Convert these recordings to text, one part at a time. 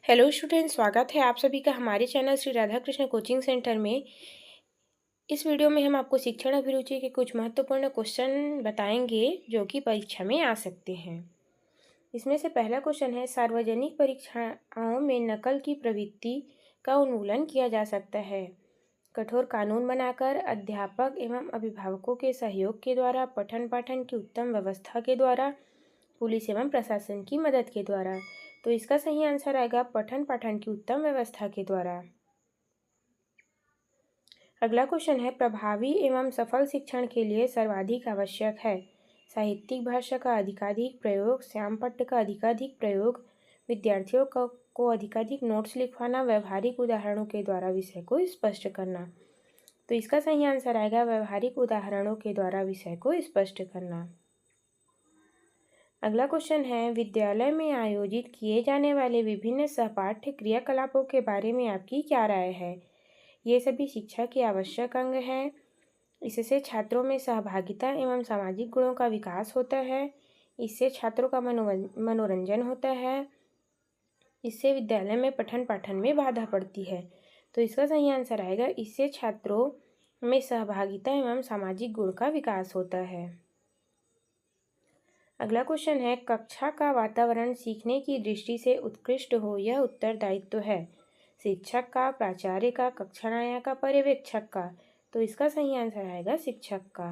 Hello students, स्वागत है आप सभी का हमारे channel Shri Radha Krishna coaching centre में। इस वीडियो में हम आपको शिक्षण अभिरुचि के कुछ महत्वपूर्ण क्वेश्चन बताएंगे जो कि परीक्षा में आ सकते हैं। इसमें से पहला क्वेश्चन है, सार्वजनिक परीक्षाओं में नकल की प्रवृत्ति का उन्मूलन किया जा सकता है। कठोर कानून बनाकर, अध्यापक एवं अभिभावकों के सहयोग के द्वारा, पठन पाठन की उत्तम व्यवस्था के द्वारा, पुलिस एवं प्रशासन की मदद के द्वारा। तो इसका सही आंसर आएगा पठन पाठन की उत्तम व्यवस्था के द्वारा। अगला क्वेश्चन है, प्रभावी एवं सफल शिक्षण के लिए सर्वाधिक आवश्यक है साहित्यिक भाषा का अधिकाधिक प्रयोग, श्यामपट्ट का अधिकाधिक प्रयोग, विद्यार्थियों को अधिकाधिक नोट्स लिखवाना, व्यवहारिक उदाहरणों के द्वारा विषय को स्पष्ट करना। तो इसका सही आंसर आएगा व्यवहारिक उदाहरणों के द्वारा विषय को स्पष्ट करना। अगला क्वेश्चन है, विद्यालय में आयोजित किए जाने वाले विभिन्न सहपाठ्य क्रियाकलापों के बारे में आपकी क्या राय है। ये सभी शिक्षा के आवश्यक अंग हैं। इससे छात्रों में सहभागिता एवं सामाजिक गुणों का विकास होता है। इससे छात्रों का मनोरंजन होता है। इससे विद्यालय में पठन पाठन में बाधा पड़ती है। तो इसका सही आंसर आएगा, इससे छात्रों में सहभागिता एवं सामाजिक गुण का विकास होता है। अगला क्वेश्चन है, कक्षा का वातावरण सीखने की दृष्टि से उत्कृष्ट हो यह उत्तरदायित्व है शिक्षक का, प्राचार्य का, कक्षानायक का, पर्यवेक्षक का। तो इसका सही आंसर आएगा शिक्षक का।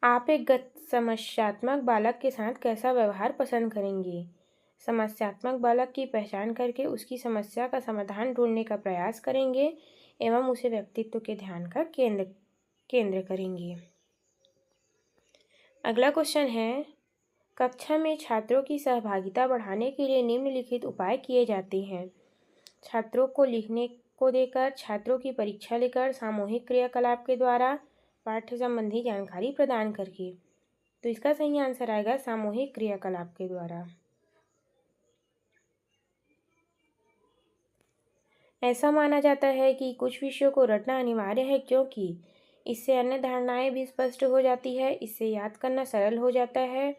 आप एक समस्यात्मक बालक के साथ कैसा व्यवहार पसंद करेंगे। समस्यात्मक बालक की पहचान करके उसकी समस्या का समाधान ढूंढने का प्रयास करेंगे एवं उसे व्यक्तित्व के ध्यान का केंद्र करेंगे। अगला क्वेश्चन है, कक्षा में छात्रों की सहभागिता बढ़ाने के लिए निम्नलिखित उपाय किए जाते हैं। छात्रों को लिखने को देकर, छात्रों की परीक्षा लेकर, सामूहिक क्रियाकलाप के द्वारा, पाठ्य संबंधी जानकारी प्रदान करके। तो इसका सही आंसर आएगा सामूहिक क्रियाकलाप के द्वारा। ऐसा माना जाता है कि कुछ विषयों को रटना अनिवार्य है क्योंकि इससे अन्य धारणाएं भी स्पष्ट हो जाती है, इससे याद करना सरल हो जाता है,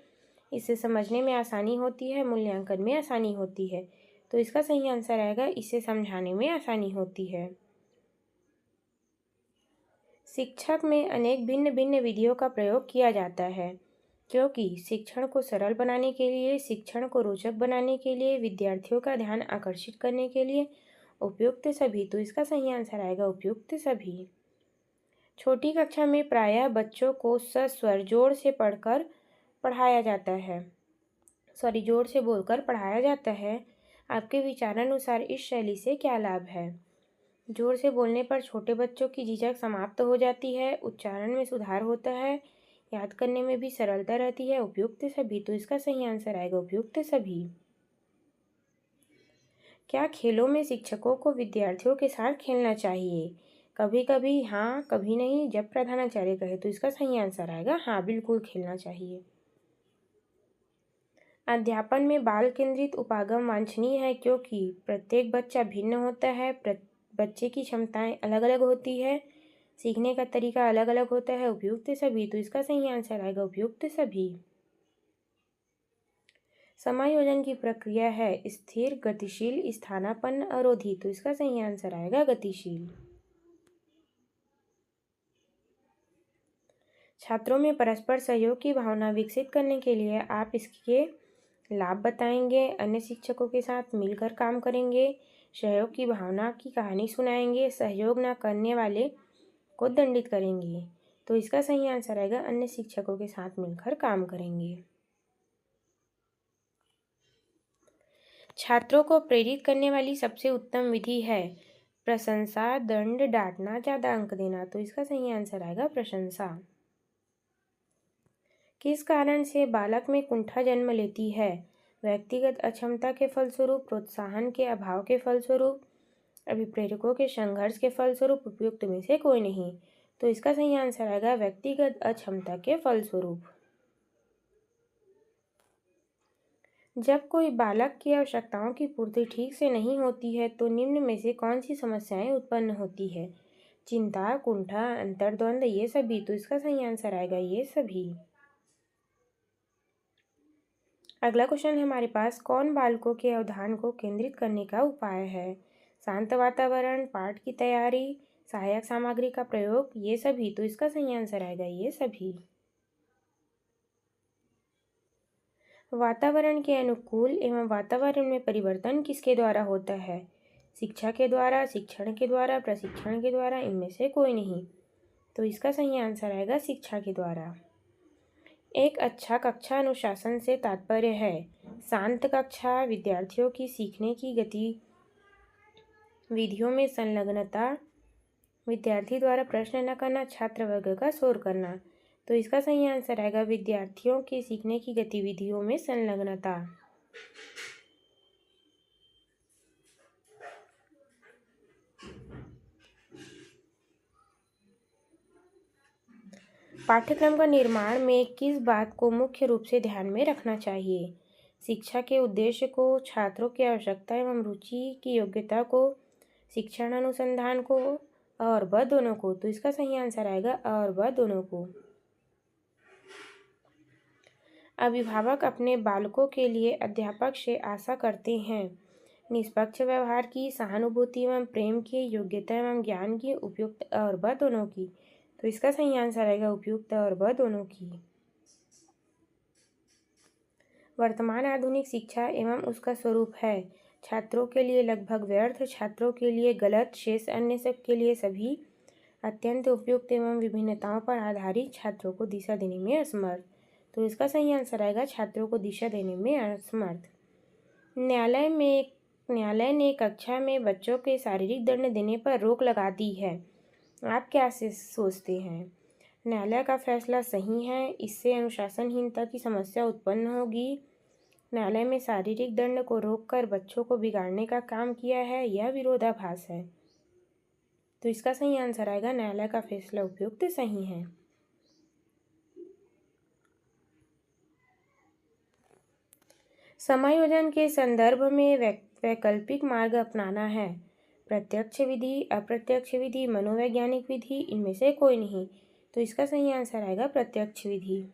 इससे समझने में आसानी होती है, मूल्यांकन में आसानी होती है। तो इसका सही आंसर आएगा, इससे समझाने में आसानी होती है। शिक्षक में अनेक भिन्न भिन्न विधियों का प्रयोग किया जाता है क्योंकि शिक्षण को सरल बनाने के लिए, शिक्षण को रोचक बनाने के लिए, विद्यार्थियों का ध्यान आकर्षित करने के लिए उपयुक्त सभी। तो इसका सही आंसर आएगा उपयुक्त सभी। छोटी कक्षा में प्रायः बच्चों को सस्वर जोर से बोलकर पढ़ाया जाता है। आपके विचारानुसार इस शैली से क्या लाभ है। जोर से बोलने पर छोटे बच्चों की झिझक समाप्त हो जाती है, उच्चारण में सुधार होता है, याद करने में भी सरलता रहती है। उपयुक्त सभी। तो इसका सही आंसर आएगा उपयुक्त सभी। क्या खेलों में शिक्षकों को विद्यार्थियों के साथ खेलना चाहिए। कभी कभी हाँ, कभी नहीं, जब प्रधानाचार्य कहे। तो इसका सही आंसर आएगा हाँ, बिल्कुल खेलना चाहिए। अध्यापन में बाल केंद्रित उपागम वांछनीय है क्योंकि प्रत्येक बच्चा भिन्न होता है, बच्चे की क्षमताएं अलग अलग होती है, सीखने का तरीका अलग अलग होता है। उपयुक्त सभी। तो इसका सही आंसर आएगा उपयुक्त सभी। समायोजन की प्रक्रिया है स्थिर, गतिशील, स्थानापन्न, अवरोधी। तो इसका सही आंसर आएगा गतिशील। छात्रों में परस्पर सहयोग की भावना विकसित करने के लिए आप इसके लाभ बताएंगे, अन्य शिक्षकों के साथ मिलकर काम करेंगे, सहयोग की भावना की कहानी सुनाएंगे, सहयोग न करने वाले को दंडित करेंगे। तो इसका सही आंसर आएगा अन्य शिक्षकों के साथ मिलकर काम करेंगे। छात्रों को प्रेरित करने वाली सबसे उत्तम विधि है प्रशंसा, दंड, डांटना, ज़्यादा अंक देना। तो इसका सही आंसर आएगा प्रशंसा। किस कारण से बालक में कुंठा जन्म लेती है। व्यक्तिगत अक्षमता के फलस्वरूप, प्रोत्साहन के अभाव के फलस्वरूप, अभिप्रेरकों के संघर्ष के फलस्वरूप, उपयुक्त में से कोई नहीं। तो इसका सही आंसर आएगा व्यक्तिगत अक्षमता के फलस्वरूप। जब कोई बालक की आवश्यकताओं की पूर्ति ठीक से नहीं होती है तो निम्न में से कौन सी समस्याएं उत्पन्न होती है। चिंता, कुंठा, अंतर्द्वंद, ये सभी। तो इसका सही आंसर आएगा ये सभी। अगला क्वेश्चन है हमारे पास, कौन बालकों के अवधान को केंद्रित करने का उपाय है? शांत वातावरण, पाठ की तैयारी, सहायक सामग्री का प्रयोग, ये सभी। तो इसका सही आंसर आएगा ये सभी। वातावरण के अनुकूल एवं वातावरण में परिवर्तन किसके द्वारा होता है? शिक्षा के द्वारा, शिक्षण के द्वारा, प्रशिक्षण के द्वारा, इनमें से कोई नहीं। तो इसका सही आंसर आएगा शिक्षा के द्वारा। एक अच्छा कक्षा अनुशासन से तात्पर्य है शांत कक्षा, विद्यार्थियों की सीखने की गतिविधियों में संलग्नता, विद्यार्थी द्वारा प्रश्न न करना, छात्र वर्ग का शोर करना। तो इसका सही आंसर आएगा विद्यार्थियों के सीखने की गतिविधियों में संलग्नता। पाठ्यक्रम का निर्माण में किस बात को मुख्य रूप से ध्यान में रखना चाहिए? शिक्षा के उद्देश्य को, छात्रों की आवश्यकता एवं रुचि की योग्यता को, शिक्षण अनुसंधान को, और व दोनों को। तो इसका सही आंसर आएगा और व दोनों को। अभिभावक अपने बालकों के लिए अध्यापक से आशा करते हैं निष्पक्ष व्यवहार की, सहानुभूति एवं प्रेम की, योग्यता एवं ज्ञान की, उपयुक्त और व दोनों की। तो इसका सही आंसर आएगा उपयुक्त और व दोनों की। वर्तमान आधुनिक शिक्षा एवं उसका स्वरूप है छात्रों के लिए लगभग व्यर्थ, छात्रों के लिए गलत, शेष अन्य सब के लिए सभी, अत्यंत उपयुक्त एवं विभिन्नताओं पर आधारित, छात्रों को दिशा देने में असमर्थ। तो इसका सही आंसर आएगा छात्रों को दिशा देने में असमर्थ। न्यायालय ने कक्षा में बच्चों के शारीरिक दंड देने पर रोक लगा दी है। आप क्या सोचते हैं? न्यायालय का फैसला सही है? इससे अनुशासनहीनता की समस्या उत्पन्न होगी। न्यायालय में शारीरिक दंड को रोककर बच्चों को बिगाड़ने का काम किया है, यह विरोधाभास है। तो इसका सही आंसर आएगा न्यायालय का फैसला उपयुक्त सही है। समायोजन के संदर्भ में वैकल्पिक मार्ग अपनाना है। प्रत्यक्ष विधि, अप्रत्यक्ष विधि, मनोवैज्ञानिक विधि, इनमें से कोई नहीं। तो इसका सही आंसर आएगा प्रत्यक्ष विधि।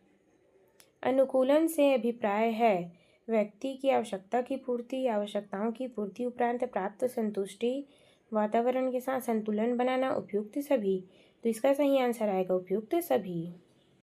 अनुकूलन से अभिप्राय है व्यक्ति की आवश्यकता की पूर्ति, आवश्यकताओं की पूर्ति उपरांत प्राप्त संतुष्टि, वातावरण के साथ संतुलन बनाना, उपयुक्त सभी। तो इसका सही आंसर आएगा उपयुक्त सभी।